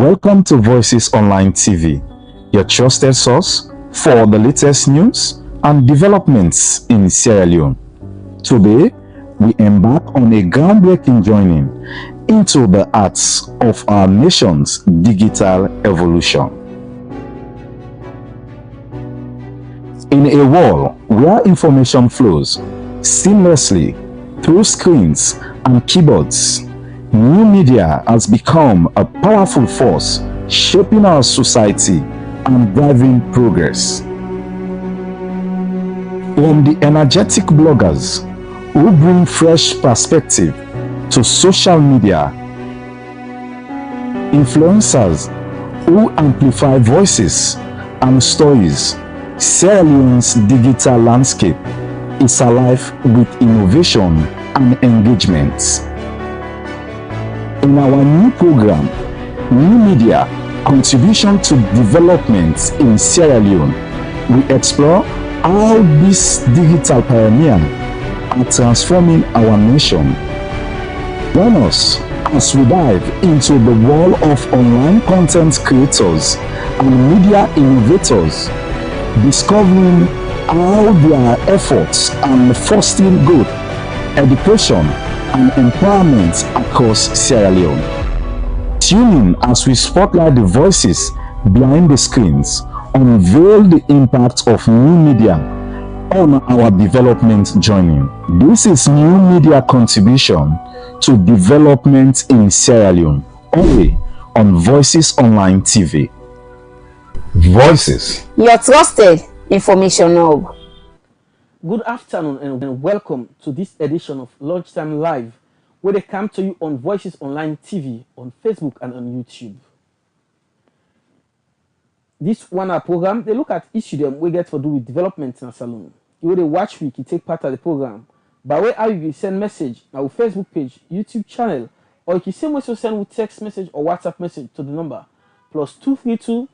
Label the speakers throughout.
Speaker 1: Welcome to Voices Online TV, your trusted source for the latest news and developments in Sierra Leone. Today, we embark on a groundbreaking journey into the arts of our nation's digital evolution. In a world where information flows seamlessly through screens and keyboards, new media has become a powerful force shaping our society and driving progress. From the energetic bloggers who bring fresh perspective to social media, influencers who amplify voices and stories, Sierra Leone's digital landscape is alive with innovation and engagement. In our new program, New Media Contribution to Development in Sierra Leone, we explore how these digital pioneers are transforming our nation. Join us as we dive into the world of online content creators and media innovators, discovering how their efforts are fostering growth, education, and empowerment across Sierra Leone. Tune in as we spotlight the voices behind the screens, unveil the impact of new media on our development journey. This is New Media Contribution to Development in Sierra Leone, only on Voices Online TV. Voices,
Speaker 2: your trusted information hub.
Speaker 3: Good afternoon and welcome to this edition of Lunchtime Live, where they come to you on Voices Online TV, on Facebook and on YouTube. This one hour program, they look at issue them we get to do with development in a salon. You will watch week, you take part of the program. By way how you send message now Facebook page, YouTube channel, or you can send message send with text message or WhatsApp message to the number +232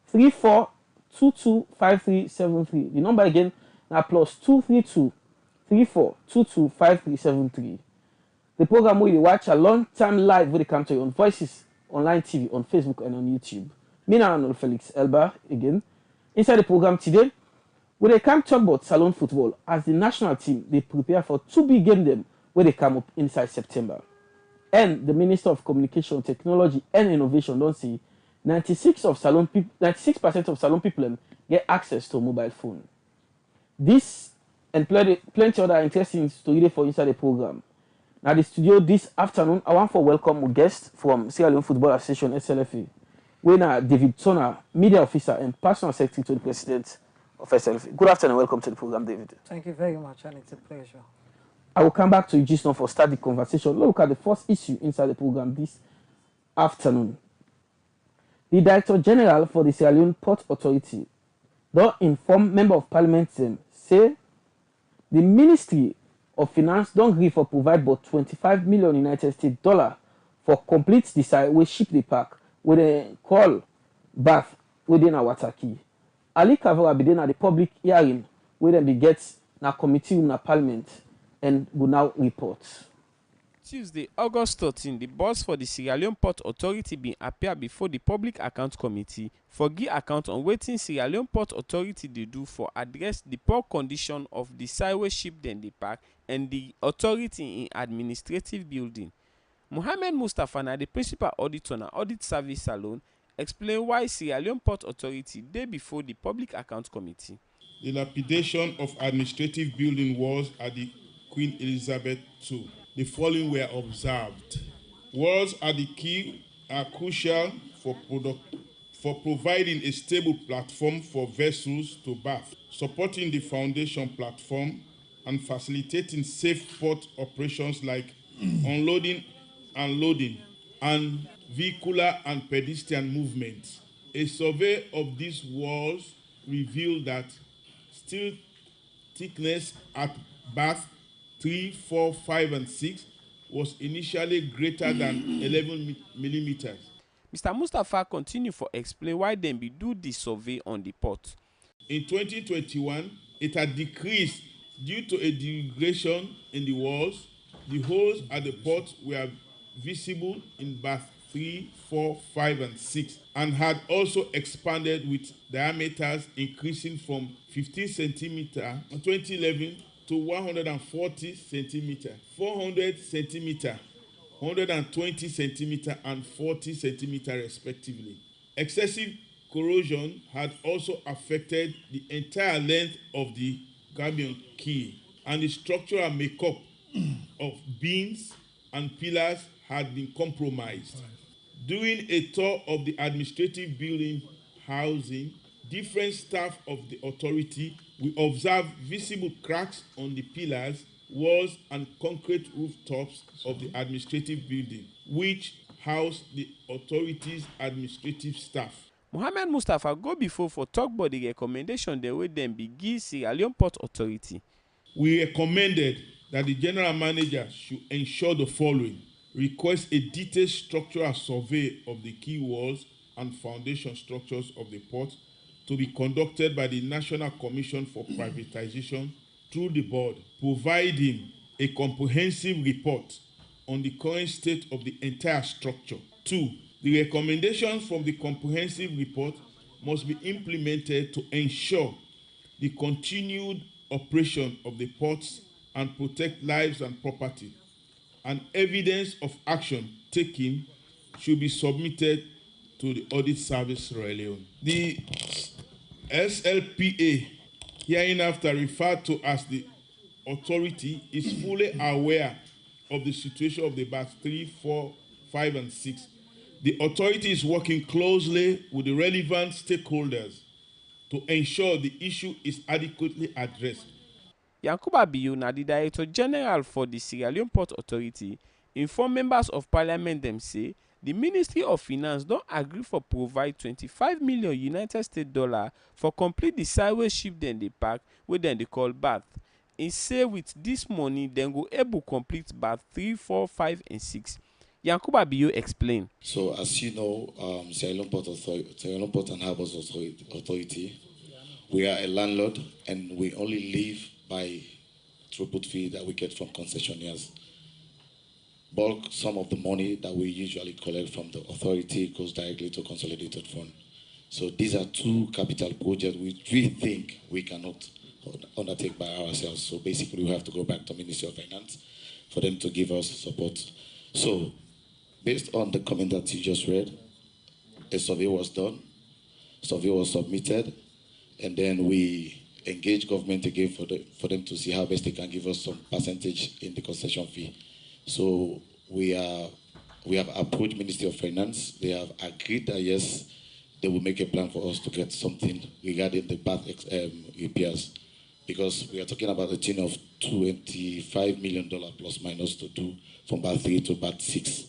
Speaker 3: 34 22 5373. The number again now +232 34 22 5373. The program where you watch a long time live where they come to you on Voices Online TV, on Facebook and on YouTube. Me now Felix Elba again. Inside the program today, where they come talk about Salone football as the national team they prepare for two big games them where they come up inside September. And the Minister of Communication, Technology and Innovation don't see 96% of Salone people get access to a mobile phone. This and plenty other interesting stories for inside the program. Now the studio this afternoon, I want to welcome a guest from Sierra Leone Football Association SLFA. We now David Turner, media officer and personal secretary to the president of SLFA. Good afternoon, welcome to the program, David.
Speaker 4: Thank you very much, and it's a pleasure.
Speaker 3: I will come back to you just now for start the conversation. Look at the first issue inside the program this afternoon. The Director General for the Sierra Leone Port Authority don't inform Member of Parliament say the Ministry of Finance don't agree for provide about 25 million United States dollar for complete design we ship the park with a call bath within our water key. Ali Kavara be then at the public hearing where then be get na committee in na parliament and will now report.
Speaker 5: Tuesday, August 13, the boss for the Sierra Leone Port Authority bin appear before the Public Account Committee for give account on wetin Sierra Leone Port Authority dey do for address the poor condition of the sideway ship dem dey park and the authority in administrative building. Mohammed Mustafa na the principal auditor na audit service salon explain why Sierra Leone Port Authority dey before the Public Account Committee.
Speaker 6: The lapidation of administrative building walls at the Queen Elizabeth II. The following were observed. Walls at the quay are crucial for providing a stable platform for vessels to berth, supporting the foundation platform, and facilitating safe port operations like unloading and loading, and vehicular and pedestrian movements. A survey of these walls revealed that steel thickness at berth 3, 4, 5, and 6 was initially greater than 11 millimeters.
Speaker 5: Mr. Mustafa continue for explain why dem be do the survey on the port.
Speaker 6: In 2021, it had decreased due to a degradation in the walls. The holes at the port were visible in berth 3, 4, 5, and 6, and had also expanded with diameters increasing from 15 centimeter in 2011 to 140 centimeter, 400 centimeter, 120 centimeter, and 40 centimeter respectively. Excessive corrosion had also affected the entire length of the gabion quay, and the structural makeup of beams and pillars had been compromised. During a tour of the administrative building housing, different staff of the authority will observe visible cracks on the pillars, walls, and concrete rooftops of the administrative building, which house the authority's administrative staff.
Speaker 5: Mohammed Mustafa go before for talk about the recommendation the way them be give Sierra Leone Port Authority.
Speaker 6: We recommended that the general manager should ensure the following: request a detailed structural survey of the key walls and foundation structures of the port to be conducted by the National Commission for Privatization through the board, providing a comprehensive report on the current state of the entire structure. 2. The recommendations from the comprehensive report must be implemented to ensure the continued operation of the ports and protect lives and property, and evidence of action taken should be submitted to the Audit Service Sierra Leone. The SLPA, hereinafter referred to as the authority, is fully aware of the situation of the baths 3, 4, 5, and 6. The authority is working closely with the relevant stakeholders to ensure the issue is adequately addressed.
Speaker 5: Yankuba Biyu, na the Director General for the Sierra Leone Port Authority, inform members of Parliament them say the Ministry of Finance don't agree for provide 25 million United States dollar for complete the sideway ship then they park wey then they call bath. He say with this money then go able complete bath 3, 4, 5, and 6. Yankuba Biyu explain.
Speaker 7: So as you know, Sierra Leone Port and Harbors Authority, we are a landlord and we only live by throughput fee that we get from concessionaires. Bulk sum of the money that we usually collect from the authority goes directly to consolidated fund. So these are two capital projects which we think we cannot undertake by ourselves. So basically we have to go back to Ministry of Finance for them to give us support. So based on the comment that you just read, a survey was done, survey was submitted, and then we engage government again for them to see how best they can give us some percentage in the concession fee. So we have approached Ministry of Finance. They have agreed that yes, they will make a plan for us to get something regarding the bath repairs, because we are talking about a tune of $25 million plus minus to do from bath 3 to bath 6.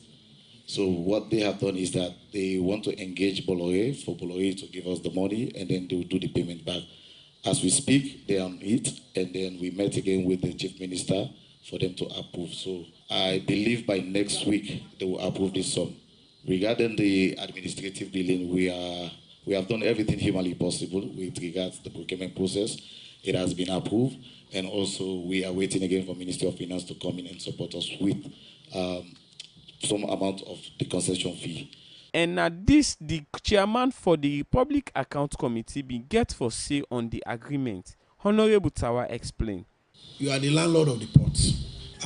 Speaker 7: So what they have done is that they want to engage Bolloré for Bolloré to give us the money, and then they will do the payment back. As we speak, they are on it, and then we met again with the Chief Minister for them to approve. So I believe by next week they will approve this sum. Regarding the administrative billing, we have done everything humanly possible with regards to the procurement process. It has been approved, and also we are waiting again for Ministry of Finance to come in and support us with some amount of the concession fee.
Speaker 5: And at this, the chairman for the Public Account Committee be get for say on the agreement. Honorable Tawa explain.
Speaker 8: You are the landlord of the port,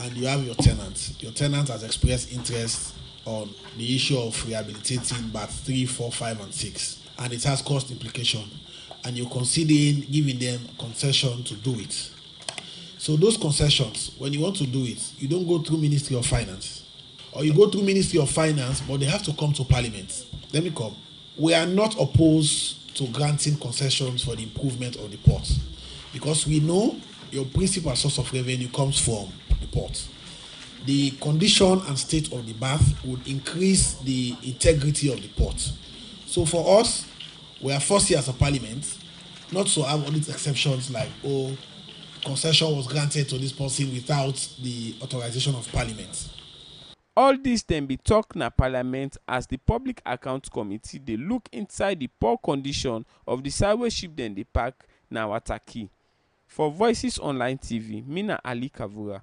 Speaker 8: and you have your tenant. Your tenant has expressed interest on the issue of rehabilitating bath 3, 4, 5, and 6, and it has cost implication. And you're considering giving them concession to do it. So those concessions, when you want to do it, you don't go through Ministry of Finance. Or you go through Ministry of Finance, but they have to come to Parliament. Let me come. We are not opposed to granting concessions for the improvement of the port, because we know your principal source of revenue comes from the port. The condition and state of the bath would increase the integrity of the port. So for us, we are forced here as a Parliament not to have all these exceptions like, oh, concession was granted to this person without the authorization of Parliament.
Speaker 5: All this then be talked na Parliament as the Public Account Committee they look inside the poor condition of the sideway ship then they park na Wataki. For Voices Online TV, Mina Ali Kavura.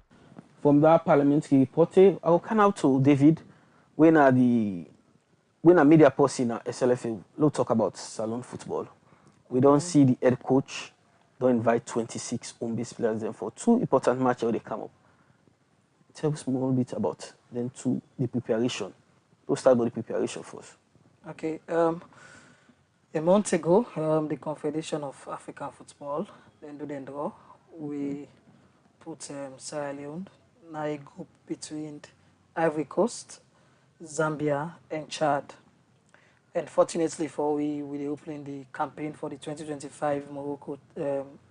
Speaker 3: From that parliamentary report, I will come out to David, when are the when a media person at SLFA, we'll talk about salon football. We don't see the head coach don't invite 26 home-based players then for two important matches where they come up. Tell us a small bit about then to the preparation. We'll start with the preparation first.
Speaker 4: Okay. A month ago, the Confederation of African Football, then do the draw. We put Sierra Leone, now a group between Ivory Coast, Zambia, and Chad. And fortunately for we were opening the campaign for the 2025 Morocco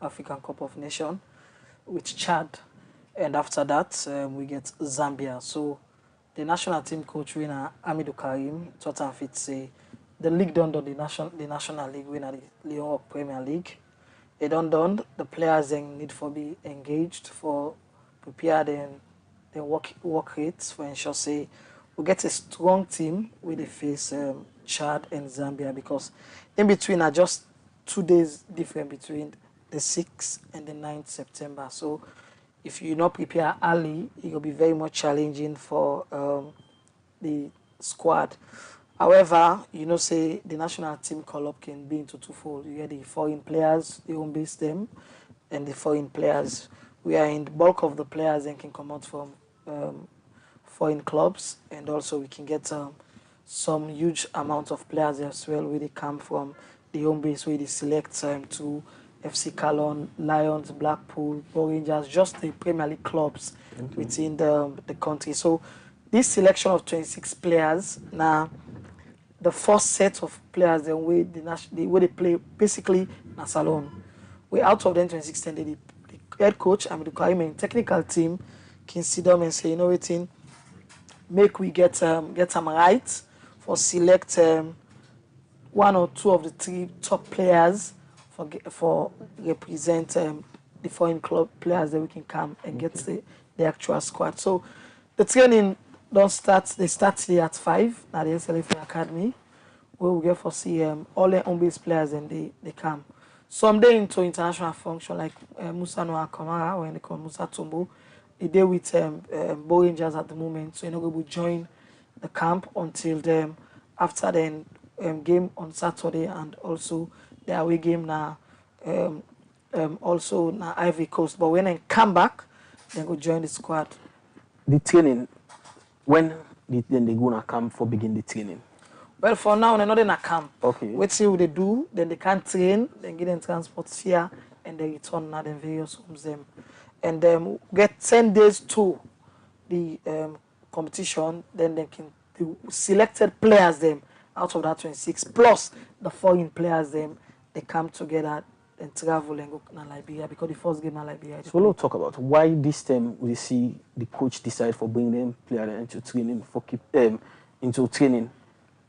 Speaker 4: African Cup of Nations with Chad. And after that, we get Zambia. So the national team coach winner, Amidou Karim, thought and fit say, the league done the national league winner, the LEONE Premier League. They done, the players then need to be engaged for prepare the work rates for ensure say we get a strong team with the face Chad and Zambia, because in between are just 2 days different between the 6th and the 9th September. So if you not prepare early, it will be very much challenging for the squad. However, you know, say the national team call-up can be into twofold. You get the foreign players, the home base them, and the foreign players. We are in the bulk of the players and can come out from foreign clubs, and also we can get some huge amount of players as well where they come from the home base, where they select to FC Cologne, Lions, Blackpool, Rangers, just the Premier League clubs within the country. So this selection of 26 players now, the first set of players, the way they play basically na salon. We out of them 26, then the head coach and the Karim technical team can sit down and say, you know what, make we get them right for select one or two of the 3 top players for represent the foreign club players that we can come and get the actual squad. So the training don't start. They start today at 5 at the SLFA Academy, where we get for see all the home-based players and they come. Some day into international function like Musa Noah Kamara, or they call Musa Tombo. They deal with Rangers at the moment, so you're not going to join the camp until after the game on Saturday, and also the away game now also na Ivory Coast. But when they come back, they go join the squad.
Speaker 3: The training, when then they go to camp for begin the training?
Speaker 4: Well, for now, they're not in a camp.
Speaker 3: Okay.
Speaker 4: Wait see what they do, then they can't train, then get them transport here, and they return now in various homes them. And get 10 days to the competition, then they can the selected players them out of that 26, plus the foreign players them, they come together and travel and go to Liberia, because the first game in Liberia.
Speaker 3: So let's talk about why this time we see the coach decide for bringing them players into training, for keep them into training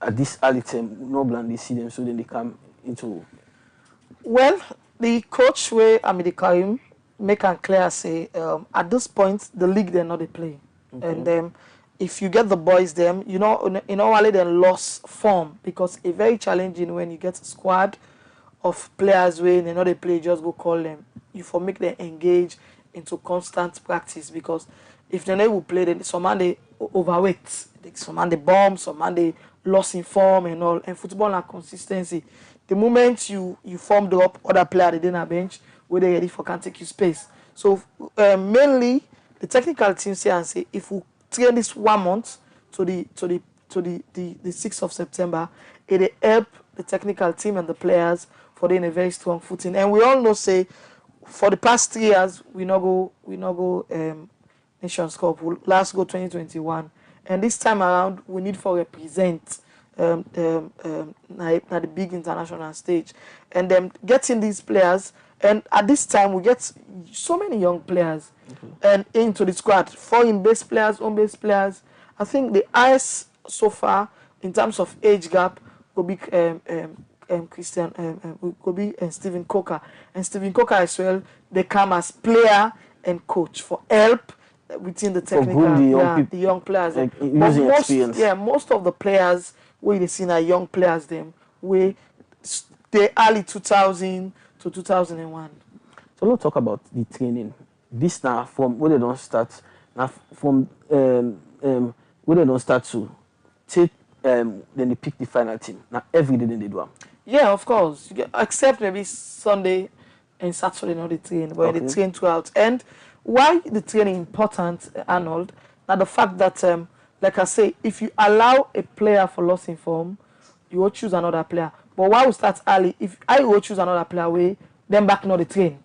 Speaker 3: at this early time. No plan they see them, so then they come into.
Speaker 4: Well, the coach where Amidi Karim make and clear say at this point the league they're not they play, and if you get the boys them, you know only they lost form, because it's very challenging when you get a squad of players where they know they play, just go call them. You for make them engage into constant practice, because if they will play, then some man they overweight, some man they bomb, some man they lost in form and all. And football and consistency. The moment you formed up other player they didn't bench, where they ready for can take you space. So mainly the technical team say and say, if we train this 1 month to the 6th of September, it help the technical team and the players for them in a very strong footing. And we all know say for the past 3 years we not go Nations Cup. We last go 2021, and this time around we need for represent the big international stage, and them getting these players. And at this time we get so many young players and into the squad, foreign base players, home base players. I think the highest so far in terms of age gap will be Stephen Coker, and Stephen Coker as well. They come as player and coach for help within the technical, the young players.
Speaker 3: Like, using experience.
Speaker 4: Most of the players we they see now young players them we they early 2000 to 2001.
Speaker 3: So let's talk about the training. This now from where they don't start now from where they don't start to take then they pick the final team. Now every day they do them.
Speaker 4: Yeah, of course. Except maybe Sunday and Saturday, not the train, but they train throughout. And why the training important, Arnold? Now the fact that, like I say, if you allow a player for loss in form, you will choose another player. But why we start early? If I will choose another player away, then back not the train.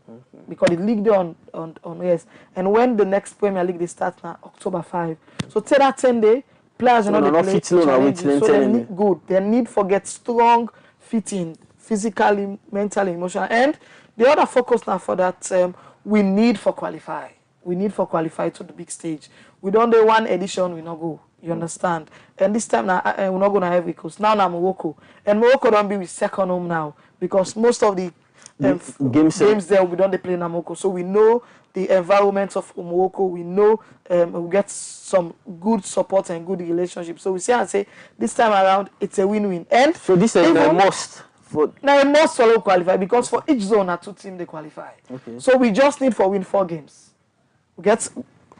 Speaker 4: Because the league day on yes. And when the next Premier League they start now, October 5. So take that 10 day, players
Speaker 3: So
Speaker 4: are not
Speaker 3: fit
Speaker 4: challenges. So they need good. They need for get strong fitting, physically, mentally, emotionally. And the other focus now for that, we need for qualify. We need for qualify to the big stage. We don't do one edition, we not go. You understand? And this time now, we're not going to have Coast. Now Morocco. And Morocco don't be with second home now. Because most of the games there, we don't play in Morocco. So we know the environment of Morocco. We know we get some good support and good relationship. So we say and say, this time around, it's a win-win. And
Speaker 3: so this is a must.
Speaker 4: Now a must follow qualify because for each zone, are 2 teams they qualify.
Speaker 3: Okay.
Speaker 4: So we just need for win 4 games. We get,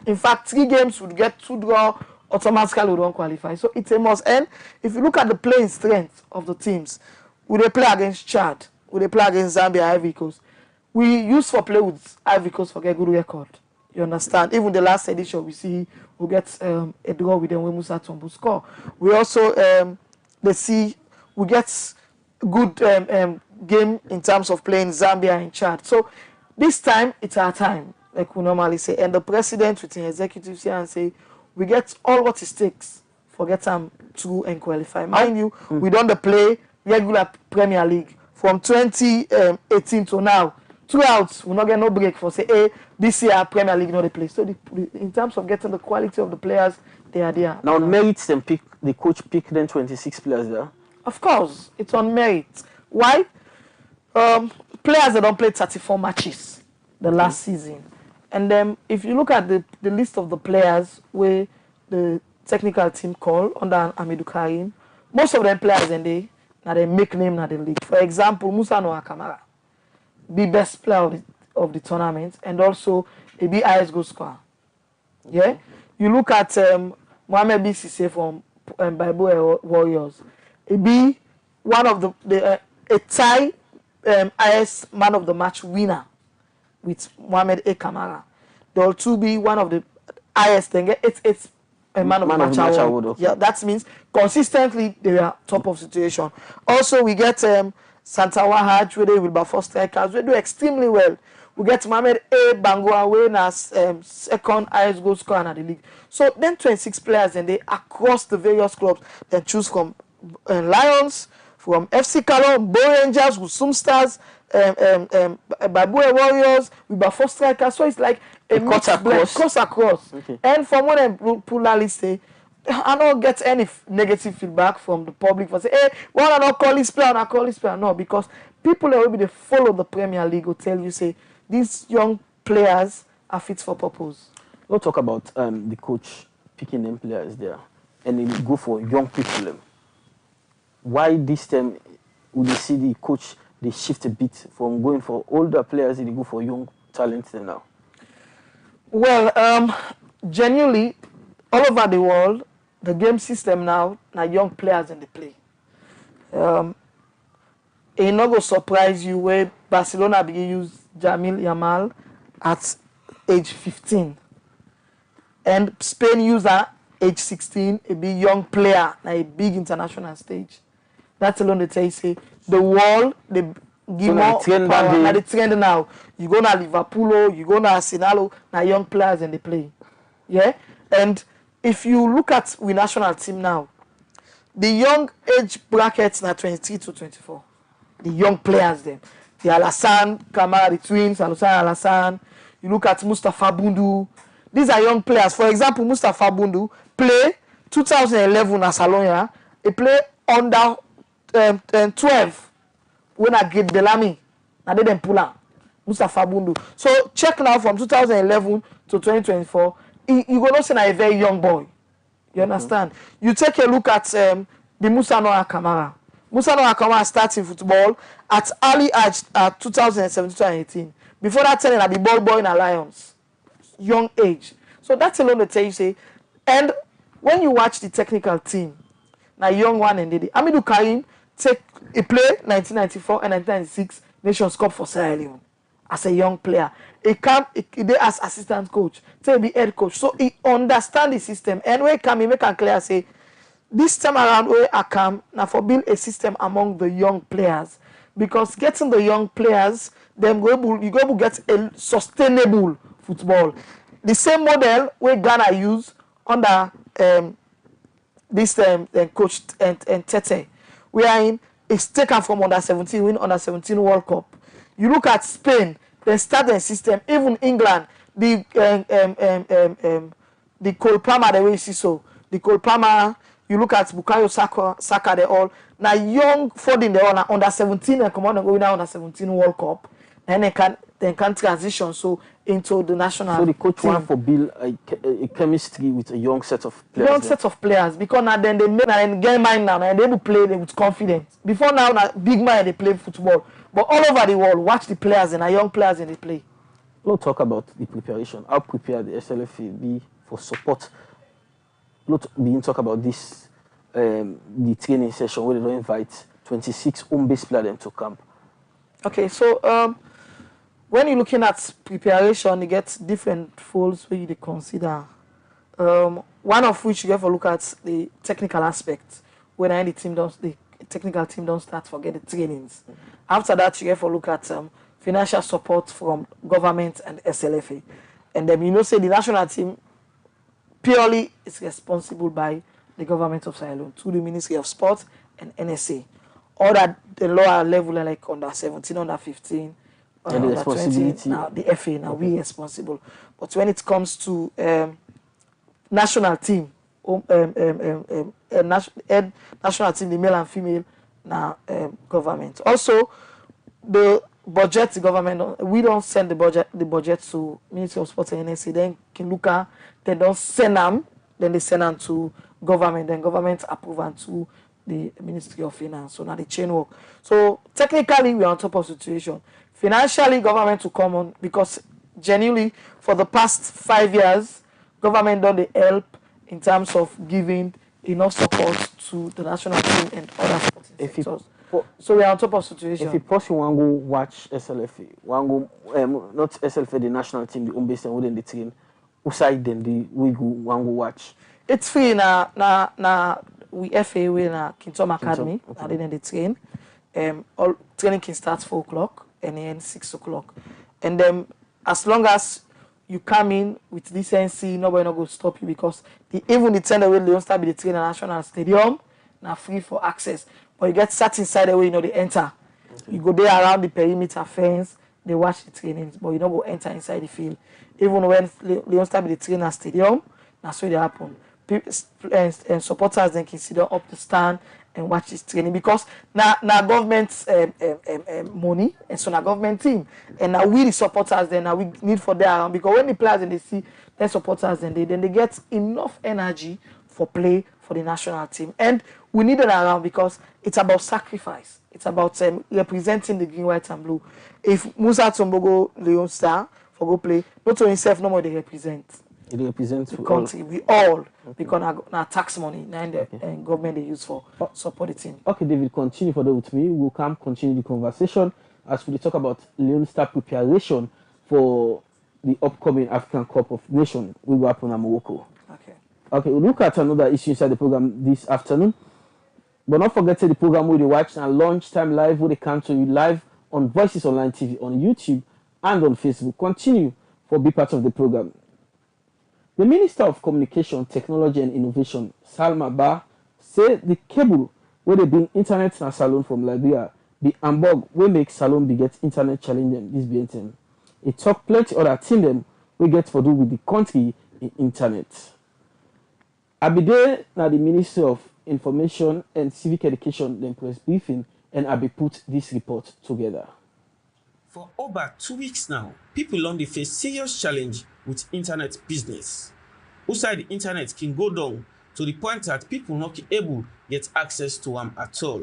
Speaker 4: in fact, 3 games would get 2 draw. Automatically we don't qualify. So it's a must. And if you look at the playing strength of the teams, we they play against Chad, we they play against Zambia, Ivory Coast. We used for play with Ivory Coast for get good record. You understand? Even the last edition we see we get a draw with them when Musa Tombu score. We also they see we get good game in terms of playing Zambia and Chad. So this time it's our time, like we normally say. And the president with the executives here and say we get all what it takes for get them to and qualify. Mind you, we don't play regular Premier League from 2018 to now. Throughout, we not get no break for say, hey, this year Premier League not the play. So in terms of getting the quality of the players, they are there.
Speaker 3: Now merits them pick the coach pick then 26 players there.
Speaker 4: Of course, it's on merit. Why? Players that don't play 34 matches the last season. And then if you look at the list of the players where the technical team call under Amidou Karim, most of them players and they make name in the league. For example, Musa Noah Kamara, the best player of the tournament, and also a big highest goal scorer. Yeah? You look at Mohamed B. Sisse from Bible Warriors. It be one of a tie highest man of the match winner with Mohamed A. Kamara. They'll two be one of the highest thing. It's a man of the match award. Okay. Yeah, that means consistently they are top of situation. Also, we get Santawa Haj, where they will be 4 strikers. We do extremely well. We get Mohamed A. Bangua Wayne as second highest goal scorer in the league. So then 26 players and they across the various clubs then choose from Lions, from FC Calo, Bo Rangers, Gusum Stars, Babue Warriors, we have 4 strikers. So it's like a mix cross across. Okay. And from when I pull that list, I don't get any negative feedback from the public for say, hey, why not call this player, not call this player? No, because people that will be follow the Premier League will tell you, say, these young players are fit for purpose.
Speaker 3: We'll talk about the coach picking them players there and then go for young people. Why this time would you see the coach they shift a bit from going for older players and they go for young talents now?
Speaker 4: Well, genuinely, all over the world, the game system now young players in the play. It not go surprise you where Barcelona begin use Jamil Yamal at age 15. And Spain use at age 16, a big young player, a big international stage. That's alone they tell you, say, the world, they give more power. Now the trend now. You go to Liverpool, you go to Arsenal, now young players and they play. Yeah? And if you look at the national team now, the young age brackets now 23 to 24. The young players them. The Alassane, Kamara, the twins, Alassane. You look at Mustafa Bundu. These are young players. For example, Mustafa Bundu play 2011 at Salonia. He play under 12 when I get Bellamy. Now they didn't pull out Mustafa Bundu. So check now from 2011 to 2024. You gonna see a very young boy. You understand? You take a look at the Musa Noah Kamara. Musa Noah Kamara starts in football at early age at 2017-2018. Before that, telling at the ball boy in Alliance. Young age. So that's alone to tell you, say, and when you watch the technical team, na young one and did. Amidou Karim take a play 1994 and 1996 Nations Cup for Sierra Leone as a young player. He dey as assistant coach, take be head coach. So he understand the system. And when he come, he make am clear say this time around where I come now for build a system among the young players, because getting the young players, then you go able get a sustainable football. The same model where Ghana use under this coach and Tete, wherein it's taken from under 17, win under 17 World Cup. You look at Spain, they start their system. Even England, the Cole Palmer, the way you see so, the Cole Palmer. You look at Bukayo Saka, they all now young Foden, they all now under 17 and come on and go now under 17 World Cup. Then they can transition so into the national.
Speaker 3: So the coach
Speaker 4: team.
Speaker 3: want for build a chemistry with a young set of players.
Speaker 4: Young set of players, because now then they make and get mind now and they will play with confidence. Before now big man they play football, but all over the world watch the players and young players and they play.
Speaker 3: Let's talk about the preparation. How prepared the SLFA be for support. Let's begin talk about this the training session where they don't invite 26 home-based players to camp.
Speaker 4: Okay, so when you're looking at preparation, you get different folds where you consider. One of which you have to look at the technical aspect. When the technical team don't start, forget the trainings. After that, you have to look at financial support from government and SLFA. And then you know say the national team purely is responsible by the government of Sierra Leone through the Ministry of Sport and NSA. All that the lower level like under 17, under 15,
Speaker 3: and the responsibility.
Speaker 4: 20, now the FA now we responsible. But when it comes to national team, national team, the male and female, now government. Also, the budget, the government, we don't send the budget to Ministry of Sport and NSA. Then Kiluka, they don't send them, then they send them to government, then government approve and to the Ministry of Finance. So now the chain work. So technically we are on top of the situation. Financially, government will come on because genuinely for the past 5 years, government done the help in terms of giving enough support to the national team and other sporting sectors. So we are on top of the situation.
Speaker 3: If you possibly want to go watch SLFA, want go not SLFA, the national team, the home base and within the train, outside then we go want to watch.
Speaker 4: It's free na we FA we na Kintom Academy. Okay. Then the train. All training can start 4 o'clock and end 6 o'clock. And then as long as you come in with decency, nobody not go stop you because even the tender way Leon start be the train at National Stadium, now free for access. But you get sat inside the way they enter. Okay. You go there around the perimeter fence, they watch the trainings, but you don't go enter inside the field. Even when Leon start be the train at stadium, that's what they happen. People and supporters then can sit up the stand and watch this training because now government's money and so now government team and now we the supporters then now we need for their around because when the players and they see their supporters then they get enough energy for play for the national team and we need it around because it's about sacrifice. It's about representing the green, white and blue. If Musa Tombogo Leon Star for go play, not only himself no more they represent.
Speaker 3: It represents
Speaker 4: the country. We all because our tax money
Speaker 3: Okay.
Speaker 4: and government they use for support the team.
Speaker 3: Okay, David, continue for that with me. We'll continue the conversation as we talk about Leone Star preparation for the upcoming African Cup of Nations. We will happen in Morocco. Okay, we'll look at another issue inside the program this afternoon. But not forget the program will be watched at lunchtime live will come to you live on Voices Online TV on YouTube and on Facebook. Continue for be part of the program. The Minister of Communication, Technology and Innovation, Salma Ba, said the cable where they bring internet and salon from Liberia, the Hamburg will make salon be get internet challenging this BNTM. It talk plenty other thing them we get for do with the country in internet. Abide now the Ministry of Information and Civic Education then press briefing and Abi put this report together.
Speaker 9: For over 2 weeks now, people on the face serious challenge with internet business. Outside the internet can go down to the point that people not able get access to them at all.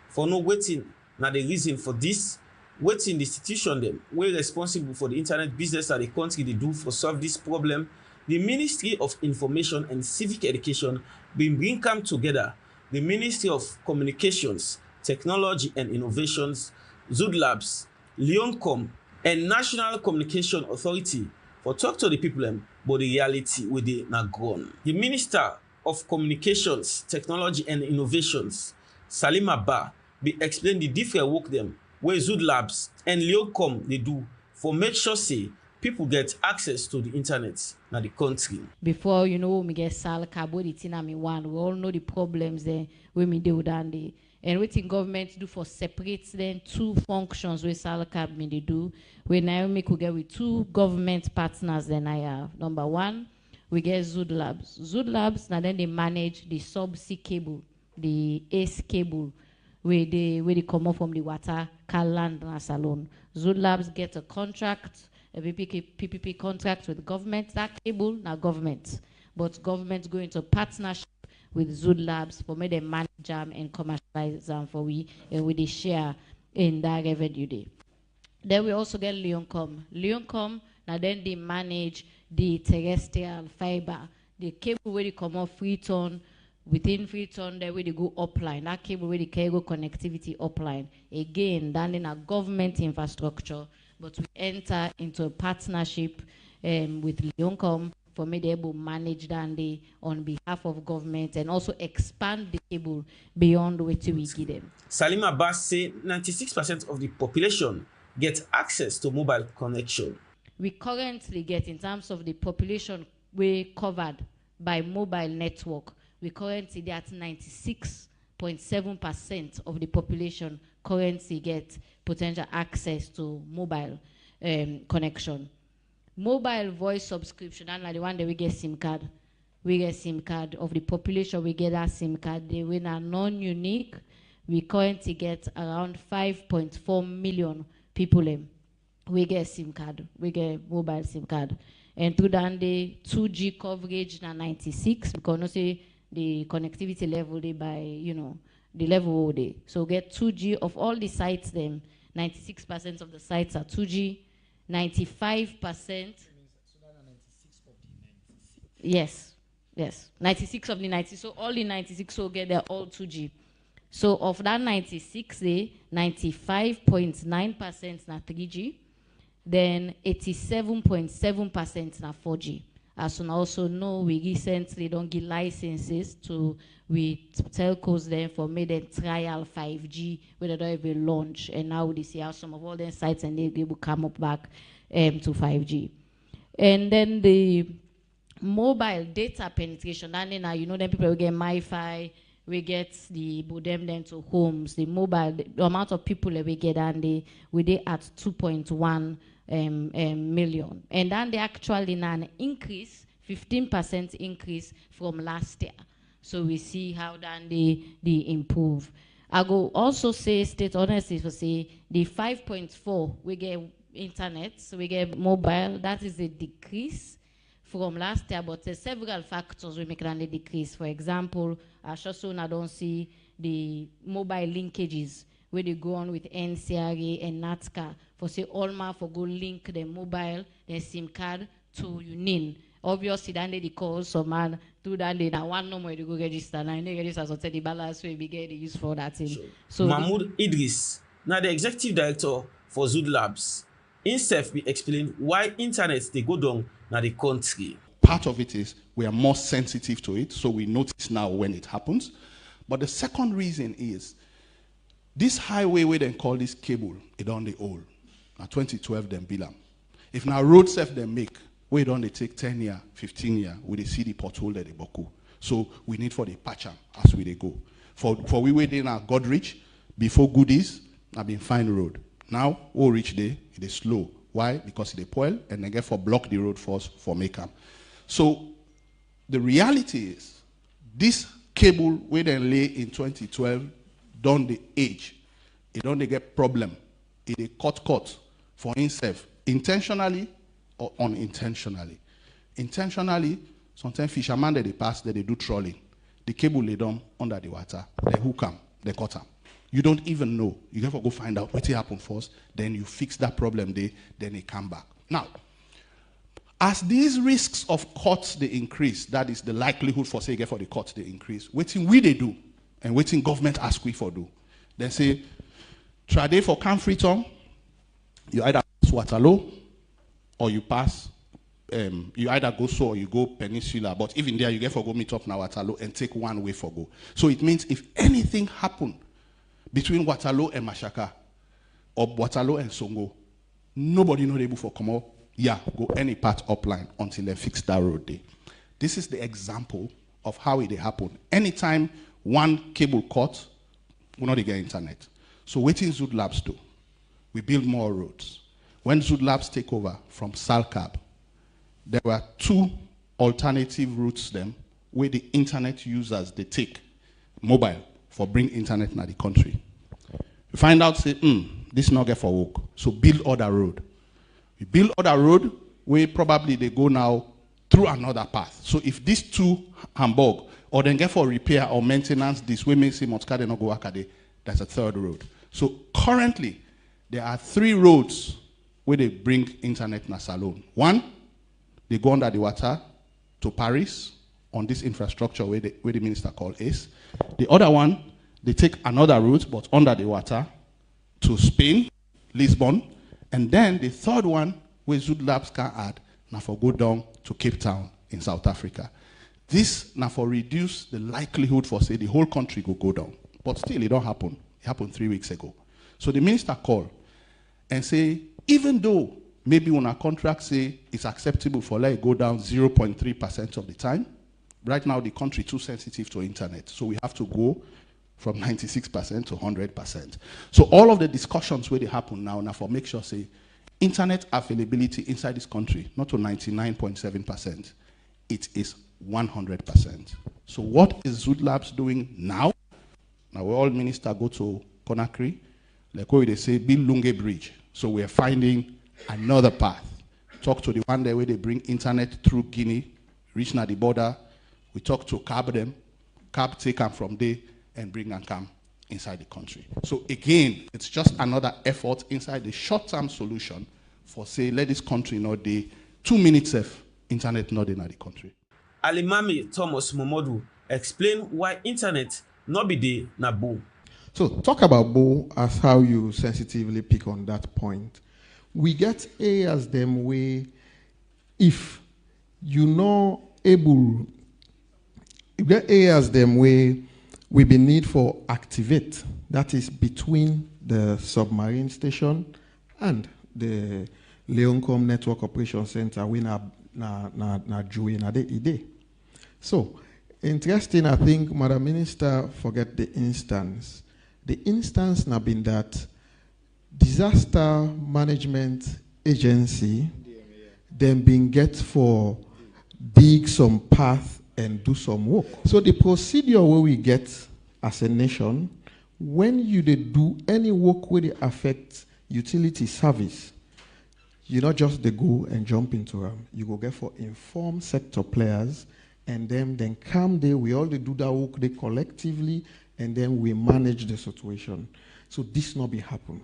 Speaker 9: For no waiting, now the reason for this, waiting the institution them, we're responsible for the internet business that the country they do for solve this problem. The Ministry of Information and Civic Education bring come together the Ministry of Communications, Technology and Innovations, Zood Labs, LEONE, and National Communication Authority for talk to the people about the reality with the Nagon. The Minister of Communications, Technology and Innovations, Salim Abba, be explain the different work them where Zood Labs and LEONE they do for make sure say people get access to the internet in the country.
Speaker 10: Before me get sal cabo the thing me one, we all know the problems there when me do that day. And what the government do for separate then two functions where sal cab me they do. When I me could get with two government partners then I have. Number one, we get Zood Labs. Zood Labs now then they manage the subsea cable, the ACE cable where they come up from the water, can land and salon. Zood Labs get a contract, a PPP contract with government. That cable, now government. But government go into partnership with Zood Labs for me they manage them and commercialize them for we and we they share in that revenue day. Then we also get LEONE. LEONE, now then they manage the terrestrial fiber, the cable where they come off Freeton. Within Freeton, there where they go upline. That cable where they can go connectivity upline. Again, then in a government infrastructure, but we enter into a partnership with LEONE for me to able to manage that on behalf of government and also expand the cable beyond what we give them.
Speaker 9: Salim Abbas say 96% of the population get access to mobile connection.
Speaker 10: We currently get, in terms of the population we covered by mobile network, we currently get 96.7% of the population currently get potential access to mobile connection. Mobile voice subscription, and like the one that we get SIM card. We get SIM card of the population, we get that SIM card. They were non-unique. We currently get around 5.4 million people. We get SIM card, we get mobile SIM card. And through that, the 2G coverage na 96, because no say the connectivity level they by, the level they. So get 2G of all the sites them, 96% of the sites are 2G, 95%. Yes, 96 of the 90. So all the 96 will get they're all 2G. So of that 96, 95.9% na 3G, then 87.7% na 4G. As you also know, we recently don't give licenses to telcos then for made them trial 5G, where they don't even launch. And now they see how some of all them sites and they will come up back to 5G. And then the mobile data penetration, and then now then people will get MiFi, we get the modem then to homes, the mobile, the amount of people that we get, and we at 2.1 million. And then they actually now an increase, 15% increase from last year. So we see how then they improve. I go also say, state honestly, for say the 5.4 we get internet, so we get mobile, that is a decrease from last year, but several factors will make it a decrease. For example, I don't see the mobile linkages where they go on with NCRA and NATCA for say Olma for go link the mobile, the SIM card to UNIN. Obviously, then they call some man to that day now one number to go register. Now they register so the balance will be get used for that thing.
Speaker 9: Sure.
Speaker 10: So
Speaker 9: Mahmoud Idris, now the executive director for Zood Labs, himself be explain why internet they go down now the country.
Speaker 11: Part of it is we are more sensitive to it, so we notice now when it happens. But the second reason is this highway where they call this cable, it on the old. Now 2012 them bill them. If now road self they make, we don't they take 10 year, 15 year, we they see the pothole that they boku. So we need for the patch them as we they go. For we waiting now God reach before goodies, I've been fine road. Now we reach there, it is slow. Why? Because they spoil and they get for block the road for us for make them. So the reality is this cable where they lay in 2012 don't the age. It don't they get problem. It they cut for himself intentionally or unintentionally. Intentionally, sometimes fishermen that they pass, that they do trawling. The cable lay down under the water, they hook them, they cut them. You don't even know. You have to go find out what happened first, then you fix that problem there, then they come back. Now, as these risks of cuts they increase, that is the likelihood for say get for the cuts they increase. What we they do, and waiting government ask we for do. Then say, trade for camp freedom, you either pass Waterloo or you pass, you either go so or you go Peninsula, but even there you get for go meet up now Waterloo and take one way for go. So it means if anything happen between Waterloo and Mashaka, or Waterloo and Songo, nobody not able for come out, yeah, go any part upline until they fix that road day. This is the example of how it happen. Anytime one cable cut, we not get internet. So waiting Zood Labs do, we build more roads. When Zood Labs take over from Salcab, there were two alternative routes them where the internet users they take mobile for bring internet in the country. We find out say, this not get for work. So build other road. We build other road where probably they go now through another path. So if these two Hamburg or then get for repair or maintenance, this way makes him Motkade no go Wakade, that's a third road. So currently there are 3 roads where they bring internet na Salone. One, they go under the water to Paris on this infrastructure where the minister called ACE. The other one, they take another route but under the water to Spain, Lisbon. And then the third one, where Zood Labs can add, now for go down to Cape Town in South Africa. This now for reduce the likelihood for say the whole country go down. But still it don't happen. It happened 3 weeks ago. So the minister called and say, even though maybe when our contract say it's acceptable for let it go down 0.3% of the time, right now the country too sensitive to internet. So we have to go from 96% to 100%. So all of the discussions where they happen now for make sure say internet availability inside this country, not to 99.7%, it is 100%. So what is Zood Labs doing now? Now we all minister go to Conakry, like where they say build Lunge Bridge. So we are finding another path. Talk to the one there where they bring internet through Guinea, reach now the border. We talk to Cab them, Cab take them from there and bring and come inside the country. So again, it's just another effort inside the short-term solution for say, let this country not the 2 minutes of internet not in the country.
Speaker 9: Alimami Thomas Momodu explain why internet not be the Nabo.
Speaker 12: So talk about Bo as how you sensitively pick on that point. We get areas them way if you not able, you get areas them way we be need for activate, that is between the submarine station and the LEONE Network Operation Center we na join na ide. So interesting, I think Madam Minister forget the instance. The instance na been that disaster management agency then been get for dig some path and do some work. So the procedure where we get as a nation, when you do any work where they affect utility service, you not just they go and jump into them. You go get for informed sector players, and then come there, we all they do that work they collectively, and then we manage the situation. So this not be happen.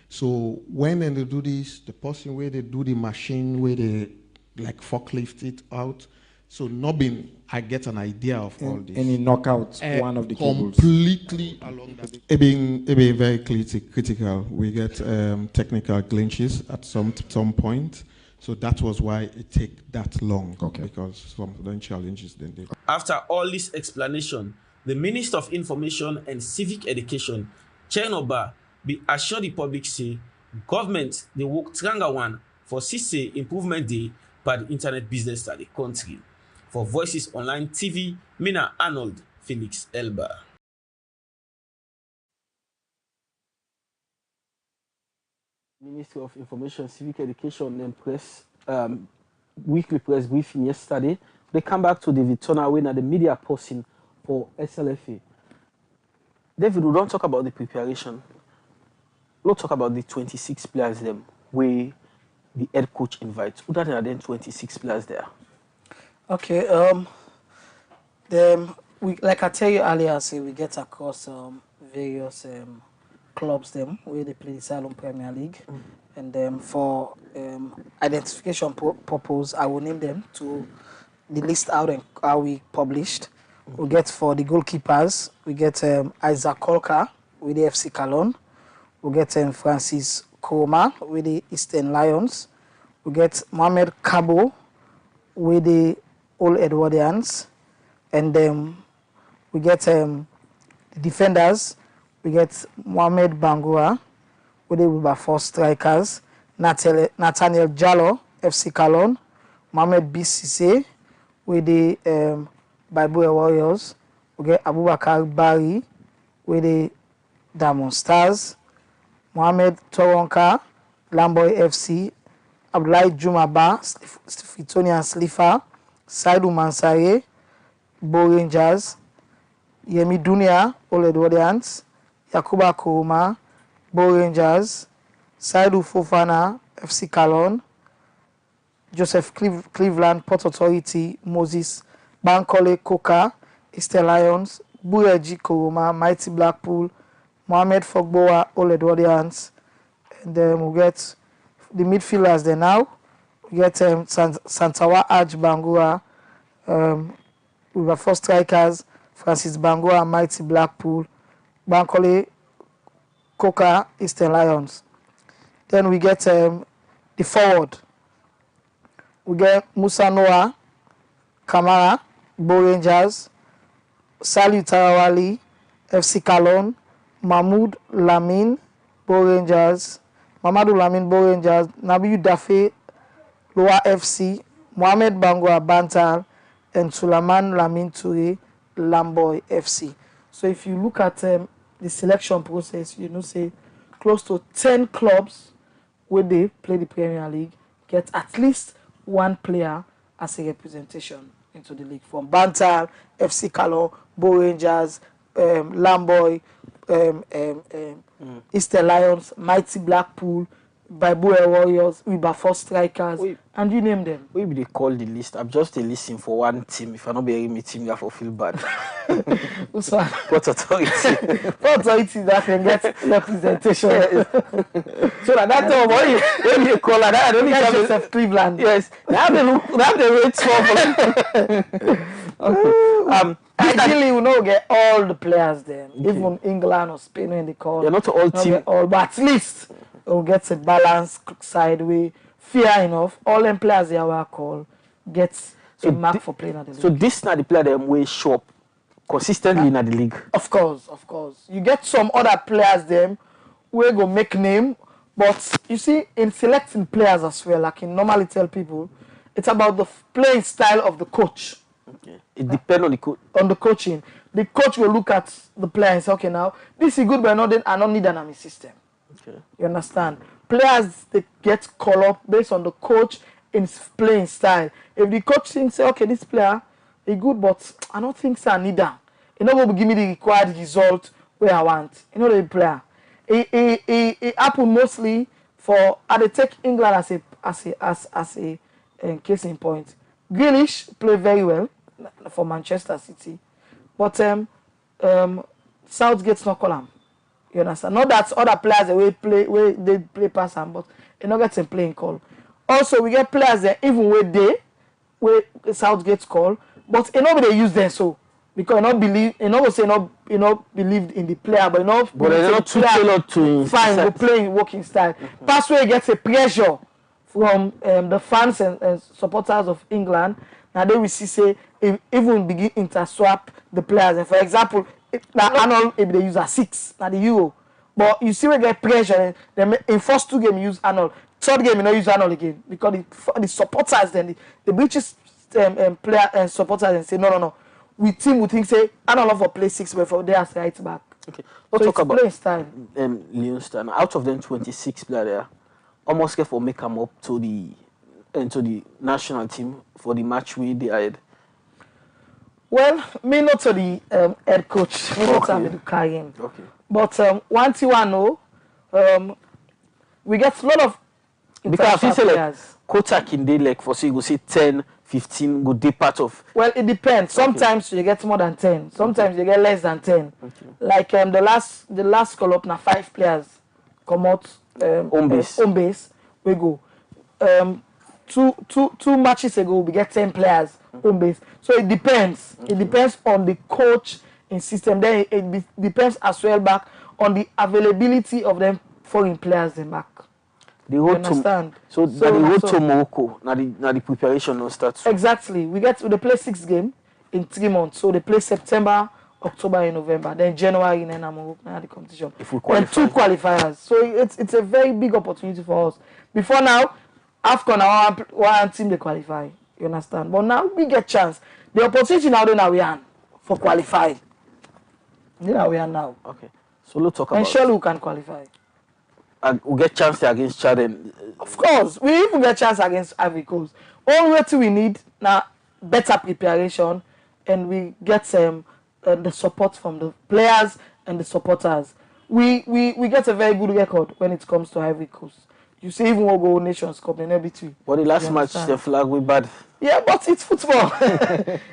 Speaker 12: So when they do this, the person where they do the machine where they like forklift it out. So not been, I get an idea of all this.
Speaker 13: Any knockout one of the cables.
Speaker 12: Completely along that. It being very critical. We get technical glitches at some point. So that was why it take that long. Okay. Because some of the challenges then they.
Speaker 9: After all this explanation, the Minister of Information and Civic Education, Chenoba, be assured the public say government they work stronger one for CC improvement day by the internet business at the country. For Voices Online TV, Mina Arnold, Felix Elba.
Speaker 3: Ministry of Information, Civic Education, and press weekly press briefing yesterday. They come back to David Turner when at the media person for SLFA. David, we don't talk about the preparation. We'll talk about the 26 players them where the head coach invites. Who are then 26 players there?
Speaker 4: Okay, we like I tell you earlier, say we get across various clubs them where they play the Salone Premier League, and for identification purpose, I will name them to the list out and how we published. We get for the goalkeepers, we get Isaac Kolka with the FC Cologne. We get Francis Koroma with the Eastern Lions. We get Mohamed Kabo with the Old Edwardians. And we get the defenders. We get Mohamed Bangura with the Wilberforce strikers. Nathaniel Jallo, FC Cologne. Mohamed Bissise with the Bible Warriors. We get Abubakar Bari with the Diamond Stars. Mohamed Toronka, Lamboy FC. Abdullahi Jumaba, Fitonian Slifa. Saidu Mansare, Bo Rangers. Yemi Dunia, Old Edwardians. Yakuba Koroma, Bo Rangers. Saidu Fofana, FC Cologne. Joseph Cleveland, Port Authority. Moses Bankole Koka, Eastern Lions. Bureji Koroma, Mighty Blackpool. Mohamed Fogboa, Old Edwardians. And then we get the midfielders there now. We get Santawa Aj Bangura. We have 4 strikers. Francis Bangura, Mighty Blackpool. Bankole Koka, Eastern Lions. Then we get the forward. We get Musa Noah, Kamara, Bo Rangers. Saliu Tarawali, FC Cologne. Mahmoud Lamin, Bo Rangers. Mamadou Lamin, Bo Rangers. Nabiyu Dafe, Loa FC. Mohamed Bangura, Bantal. And Sulaman Lamin Toure, Lamboy FC. So if you look at the selection process, you know, say close to 10 clubs where they play the Premier League get at least 1 player as a representation into the league. From Bantal, FC Cologne, Bo Rangers, Lamboy, Eastern Lions, Mighty Blackpool, Bible Warriors, Wilberforce strikers, and you name them.
Speaker 3: We they call the list. I'm just a listing for one team. If I not be me team, you have to feel bad. What authority?
Speaker 4: What authority that can get representation?
Speaker 3: So that time when you call that, I don't need
Speaker 4: Joseph Cleveland.
Speaker 3: Yes, now they look. Now they wait for.
Speaker 4: Ideally, we don't get all the players then. Okay. Even England or Spain when they call.
Speaker 3: They're not all team.
Speaker 4: All, but at least we'll get a balance sideway. Fair enough. All them players they are called get a mark for playing at the league.
Speaker 3: So this not the player them way show up consistently in the league.
Speaker 4: Of course. You get some other players them we go make name, but you see in selecting players as well, like in normally tell people, it's about the playing style of the coach.
Speaker 3: Okay. It depends on the coach.
Speaker 4: On the coaching. The coach will look at the player and say, okay, now this is good, but I don't need dynamic system.
Speaker 3: Okay.
Speaker 4: You understand? Players they get called up based on the coach in playing style. If the coach thinks, okay, this player is good, but I don't think so I need that. You know, will give me the required result where I want. You know the player. It happened mostly for they take England as a case in point. Grealish played very well for Manchester City, but Southgate's not call him. You understand? Not that other players where they play pass him, but they not get him playing call. Also, we get players there even where Southgate's call, but nobody use them so because you not believe, you not say not believed in the player, but
Speaker 3: they're not too tailored to
Speaker 4: fine. We play working style. Pass where gets a pressure from the fans and supporters of England. Now they will see say even begin interswap the players. And for example, Arnold if they use a 6 now the Euro, but you see we get pressure. Then in first 2 games use Arnold. Third game you not use Arnold again because the supporters then the British player and supporters and say no. We think say Arnold for play 6 but for they as right back.
Speaker 3: Okay, let's talk about
Speaker 4: playing style.
Speaker 3: Leon. Out of them 26 players there, almost get for make them up to the national team for the match we had.
Speaker 4: Well, me not to the head coach. Me not to carry him.
Speaker 3: Okay.
Speaker 4: But one thing I know, we get a lot of
Speaker 3: because if you say like coach can they like for say you go say 10, 15 go day part of.
Speaker 4: Well, it depends. Sometimes you get more than 10. Sometimes you get less than 10.
Speaker 3: Okay.
Speaker 4: Like the last call up now 5 players come out home base. We go.
Speaker 14: two matches ago, we get 10 players home base. So it depends. It depends on the coach in system. Then it depends as well back on the availability of them foreign players in back.
Speaker 3: The road
Speaker 14: understand?
Speaker 3: So the road to Morocco, now the preparation will start.
Speaker 14: Exactly. They play 6 games in 3 months. So they play September, October, and November. Then January, then Morocco, now the competition.
Speaker 3: If we qualify.
Speaker 14: And 2 qualifiers. So it's a very big opportunity for us. Before now, AFCON, our team they qualify. You understand? But now we get chance. The opportunity now we are for qualify. Now we are now.
Speaker 3: Okay. So let's talk about.
Speaker 14: And surely we can qualify.
Speaker 3: We get chance against Chad.
Speaker 14: Of course, we even get chance against Ivory Coast. All we need now better preparation, and we get the support from the players and the supporters. We get a very good record when it comes to Ivory Coast. You see, even we'll go Nations Cup in between.
Speaker 3: But the last match, the flag we bad.
Speaker 14: Yeah, but it's football.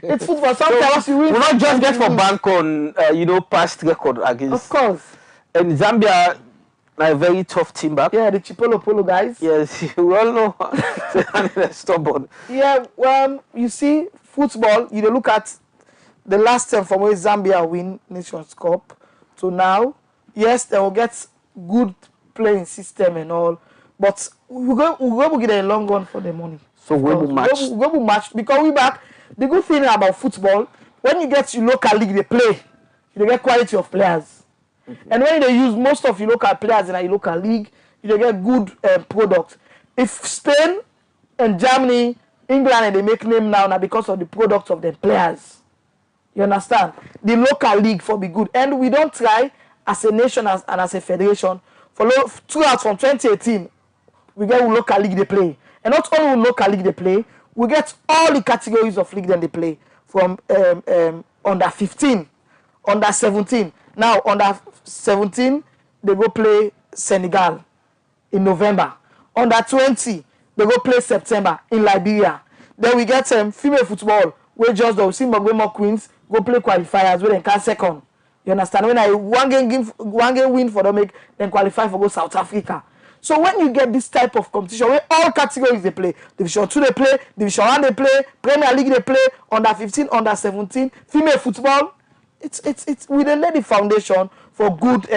Speaker 14: It's football. Sometimes you win.
Speaker 3: We not just get for bank on past record against.
Speaker 14: Of course.
Speaker 3: And Zambia. A very tough team back.
Speaker 14: Yeah, the Chipolo Polo guys.
Speaker 3: Yes, we all know they're stubborn.
Speaker 14: Yeah, you see, football, you look at the last time from where Zambia win Nations Cup to now. Yes, they will get good playing system and all, but we go get a long run for the money.
Speaker 3: So we will match.
Speaker 14: We will match because we back. The good thing about football, when you get to local league, they play, you get quality of players. And when they use most of your local players in your local league, you get good products. If Spain and Germany, England, and they make name now because of the products of the players. You understand? The local league for be good. And we don't try as a nation and as a federation. Throughout from 2018, we get local league they play. And not only local league they play, we get all the categories of league that they play. From under 15, under 17. Now, under 17, they go play Senegal in November. Under 20, they go play September in Liberia. Then we get female football, where just the Simbabwe Queens go play qualifiers, where they can second. You understand? When I one game win for them, then qualify for go South Africa. So when you get this type of competition, where all categories they play, Division 2 they play, Division 1 they play, Premier League they play, under 15, under 17, female football. It's we lay the foundation for good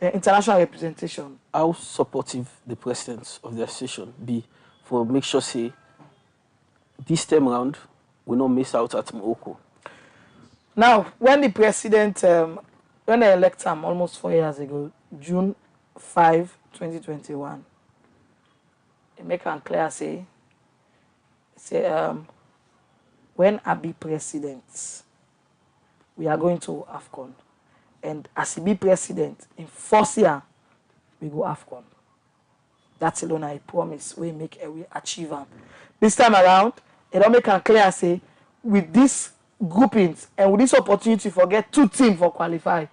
Speaker 14: international representation.
Speaker 3: How supportive the president of the association be for make sure say this time round we not miss out at Morocco?
Speaker 14: Now, when the president when I elected him almost 4 years ago, June 5, 2021, he make it clear say when I be president, we are going to AFCON. And as he be president, in 4th year, we go AFCON. That's alone I promise we achieve them. This time around, it don't make it clear say, with these groupings and with this opportunity for get 2 teams for qualify,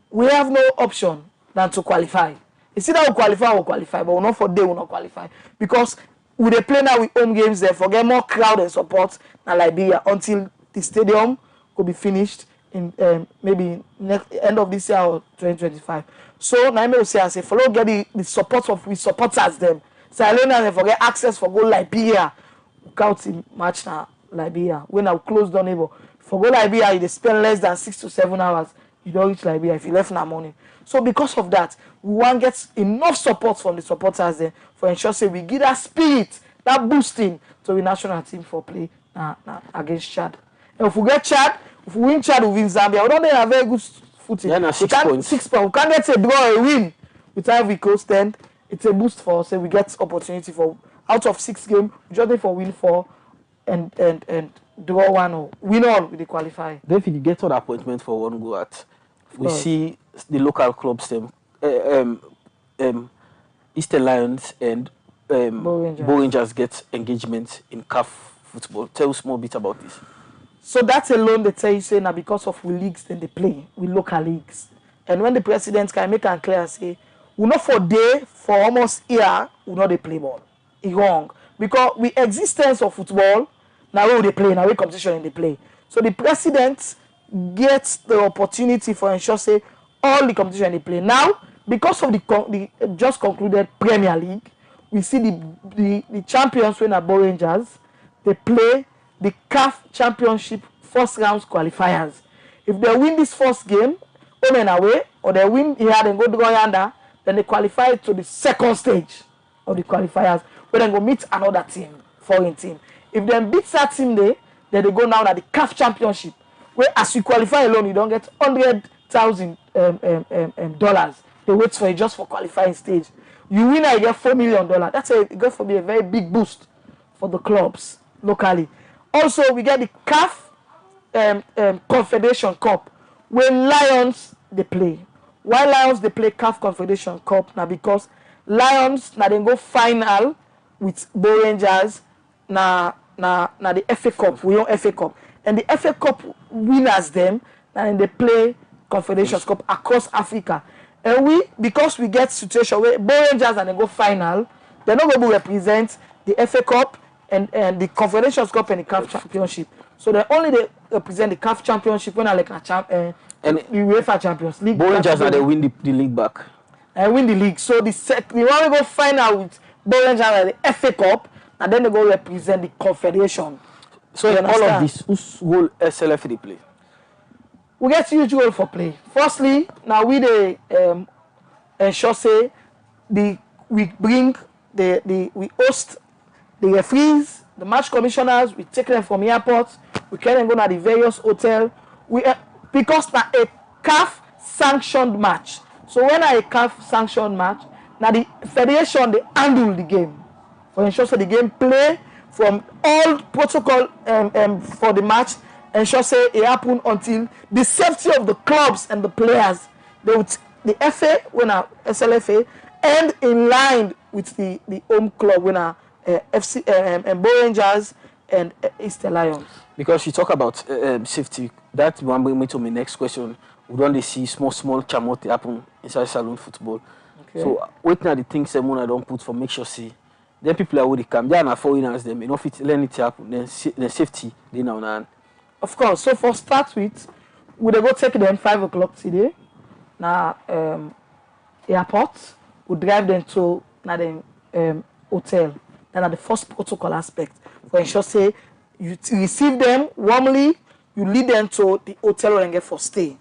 Speaker 14: we have no option than to qualify. It's either we qualify or qualify, but we're not for day, we'll not qualify. Because we they play now with home games there, for get more crowd and support than Liberia until the stadium could be finished in maybe end of this year or 2025. So now I will say, I say, follow get the support of we supporters them. So I learn and forget access for go Liberia. Count in match now Liberia. When I close down neighbor. For go Liberia, you spend less than 6 to 7 hours. You don't reach Liberia if you left now morning. So because of that, we want to get enough support from the supporters there for ensure say we give that spirit, that boosting to the national team for play against Chad. And if we get Chad, if we win Chad, we win Zambia. We don't have a very good footing.
Speaker 3: Yeah, 6 points.
Speaker 14: 6 points. We can't get a draw or a win with Ivory Coast. Then it's a boost for us. So we get opportunity for out of 6 games, we just need for win 4 and draw 1 or win all with the qualify.
Speaker 3: Then if you get all appointment for one go at, we see the local clubs them, Eastern Lions and Bo Rangers get engagement in CAF football. Tell us more bit about this.
Speaker 14: So that alone they tell you say now because of we leagues then they play with local leagues. And when the president can make it clear say we not for day for almost year we not they play ball. It's wrong. Because with existence of football, now we they play, now we competition in the play. So the president gets the opportunity for ensure say all the competition they play. Now, because of the just concluded Premier League, we see the champions when are Bo Rangers. They play the CAF Championship first round qualifiers. If they win this first game, home and away, or they win here and go to Goyanda, then they qualify to the second stage of the qualifiers, where they go meet another team, foreign team. If they beat that team there, then they go now at the CAF Championship, where as you qualify alone, you don't get $100,000. They wait for you just for qualifying stage. You win, I get $4 million. That's going to be a very big boost for the clubs locally. Also, we get the CAF Confederation Cup, where Lions they play. Why Lions they play CAF Confederation Cup now? Because Lions now they go final with Bo Rangers na the FA Cup. We own FA Cup, and the FA Cup winners them and they play Confederation Cup across Africa. And we, because we get situation where Bo Rangers and they go final, they're not going to represent the FA Cup and the Confederation Cup and the CAF Championship. So they only represent the CAF Championship when I like a and the UEFA Champions League.
Speaker 3: Bo Rangers they win the league back. And
Speaker 14: win the league. So the one we go final with Bo Rangers and the FA Cup, and then they go represent the Confederation.
Speaker 3: So in all of this, whose role SLF they play?
Speaker 14: We get huge role for play. Firstly, now we the ensure say we host the referees, the match commissioners. We take them from airports. We carry them go to the various hotels. Because now a CAF sanctioned match. So when a CAF sanctioned match, now the federation they handle the game for ensure so the game play from all protocol for the match. Ensure say it happen until the safety of the clubs and the players. They would, the FA when a SLFA and in line with the home club when a FC and Bo Rangers and Easter Lions.
Speaker 3: Because you talk about safety, that one bring me to my next question. We don't see small chamot happen inside saloon football. Okay. So wait now the things that I don't put for make sure see. Then people are already come. They are not foreigners them. Enough it learn it happen. Then safety they now and.
Speaker 14: Of course. So for start with, we go take them 5 o'clock today. Now airport. We drive them to the hotel. Then at the first protocol aspect. For ensure say you receive them warmly, you lead them to the hotel and get for stay.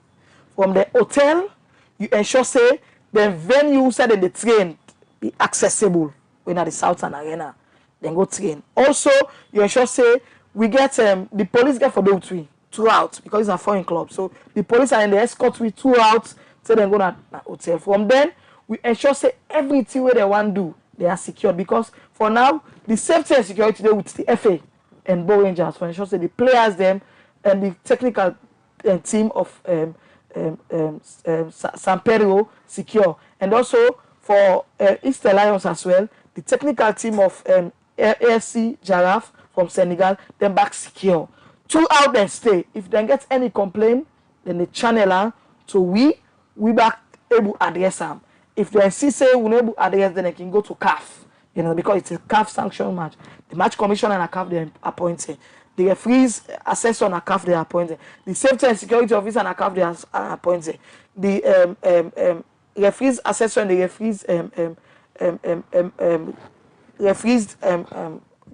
Speaker 14: From the hotel, you ensure say the venue said the train be accessible when at the Southern Arena. Then go train. Also, you ensure say we get the police get for those throughout because it's a foreign club. So the police are in the escort we throughout, so then go to the hotel. From then, we ensure say everything where they want to do, they are secured because for now the safety and security there with the FA and Bo Rangers for ensure say the players them and the technical team of San Pedro secure, and also for Easter Lions as well, the technical team of AFC Giraffe from Senegal, then back secure. Throughout them stay. If they get any complaint, then they channel them to we back able address them. If they see say we able address, then they can go to CAF. You know, because it's a CAF sanctioned match. The match commissioner and a CAF they appointed. The referees assessor and a CAF they appointed. The safety and security officer and a CAF they are appointed. The referees assessor and the referees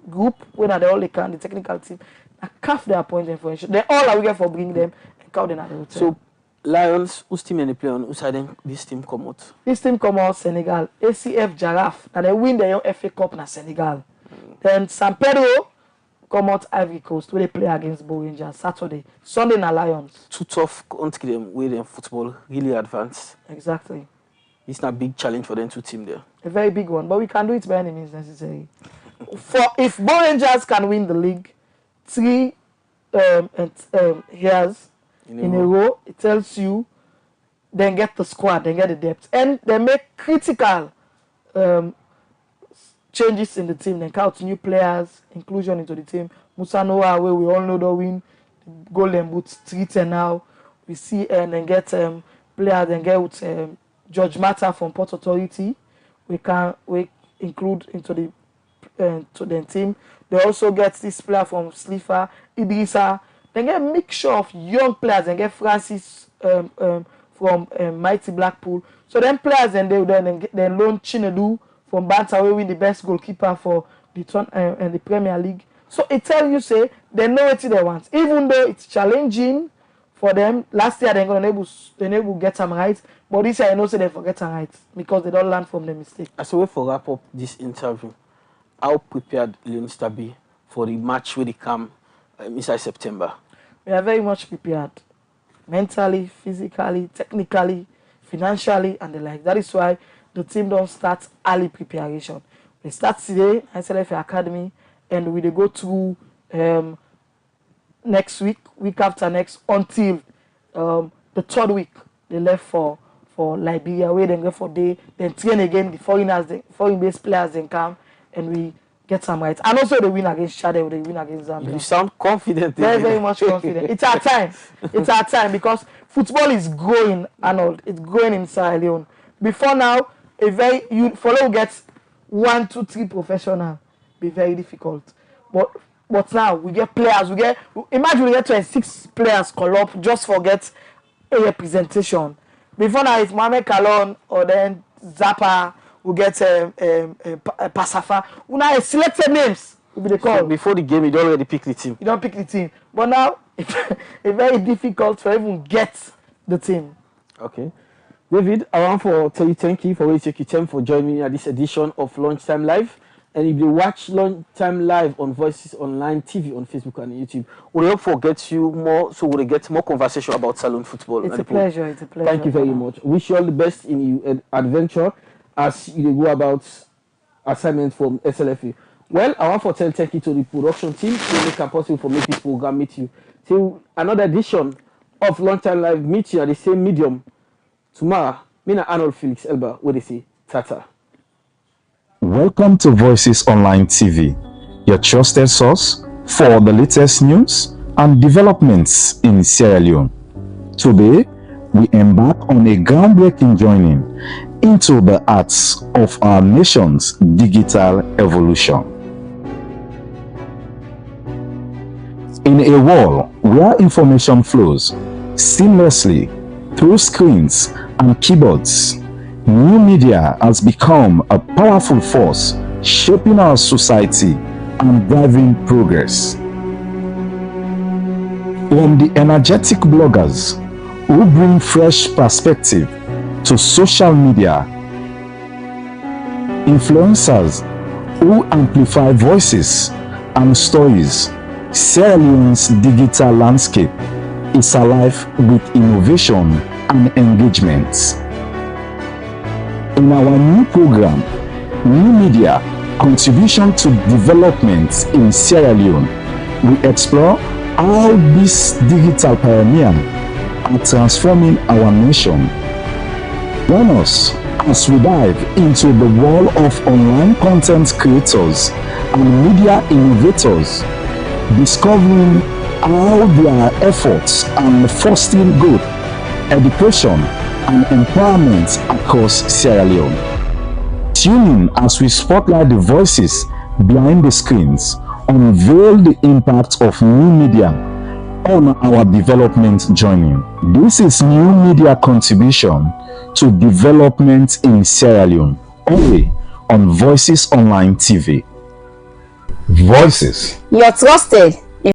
Speaker 14: group when are they all can the technical team. A CAF they appointed for ensure. They all are for bring them and count them at the hotel.
Speaker 3: So Lions, whose team and they play on, whose side this team come out?
Speaker 14: This team come out Senegal, ACF Giraffe, and they win the FA Cup na Senegal. Then San Pedro come out Ivory Coast where they play against Bo Rangers Saturday. Sunday na Lions.
Speaker 3: Too tough country them where them football really advanced.
Speaker 14: Exactly.
Speaker 3: It's not a big challenge for them two team there.
Speaker 14: A very big one, but we can do it by any means necessary. If Bo Rangers can win the league 3 years in a row, it tells you then get the squad, then get the depth, and they make critical changes in the team. They count new players, inclusion into the team. Musa Noah, where we all know the win, Golden Boots, 3-10 now. We see and then get players and get with George Mata from Port Authority. We include into the to the team. They also get this player from Slifa, Idrissa. They get a mixture of young players. They get Francis from Mighty Blackpool. So then players and they loan Chinedu from Banter, we win the best goalkeeper for the Premier League. So it tells you, say, they know what they want. Even though it's challenging for them, last year they able to get them right, but this year I know say they forget them right because they don't learn from the mistake.
Speaker 3: As a way for wrap up this interview, how prepared Leone Star be for the match when they come inside September?
Speaker 14: We are very much prepared, mentally, physically, technically, financially, and the like. That is why the team don't start early preparation. We start today, SLF Academy, and we go through next week after next, until the third week. They left for Liberia, where they go for day, then train again. The foreign-based players then come, and we get some right. And also they win against Chad, they win against Zambia.
Speaker 3: You sound confident.
Speaker 14: Very, very much confident. It's our time. It's our time because football is growing, Arnold. It's growing in Sierra Leone. Before now, you get 1, 2, 3 professional. Be very difficult. But now we get players. Imagine we get 26 players call up just for get a representation. Before now it's Mohamed Kalon or then Zappa. We get Pasafa. We now selected names. Will be the call.
Speaker 3: So before the game, you don't already pick the team.
Speaker 14: You don't pick the team. But now it's very difficult to even get the team.
Speaker 3: Okay. David, I want to tell you thank you for taking time for joining me at this edition of Lunchtime Live. And if you watch Lunchtime Live on Voices Online TV on Facebook and YouTube, we hope to get you more, so we'll get more conversation about Salone football.
Speaker 14: It's a pleasure. It's a pleasure.
Speaker 3: Thank you very much. Wish you all the best in your adventure as you go about assignment from SLFA. Well, I want to tell thank you to the production team to make it possible for make this program meet you. Till another edition of Lunchtime Live meet you at the same medium tomorrow. Me and Arnold Felix Elba, where they say Tata.
Speaker 1: Welcome to Voices Online TV, your trusted source for the latest news and developments in Sierra Leone. Today, we embark on a groundbreaking journey into the arts of our nation's digital evolution. In a world where information flows seamlessly through screens and keyboards, new media has become a powerful force shaping our society and driving progress. From the energetic bloggers who bring fresh perspective to social media, influencers who amplify voices and stories, Sierra Leone's digital landscape is alive with innovation and engagement. In our new program, New Media Contribution to Development in Sierra Leone, we explore how these digital pioneers are transforming our nation. Join us as we dive into the world of online content creators and media innovators, discovering how their efforts are fostering growth, education, and empowerment across Sierra Leone. Tune in as we spotlight the voices behind the screens, unveil the impact of new media on our development journey. This is New Media Contribution to Development in Sierra Leone, only on Voices Online TV. Voices,
Speaker 2: Your trusted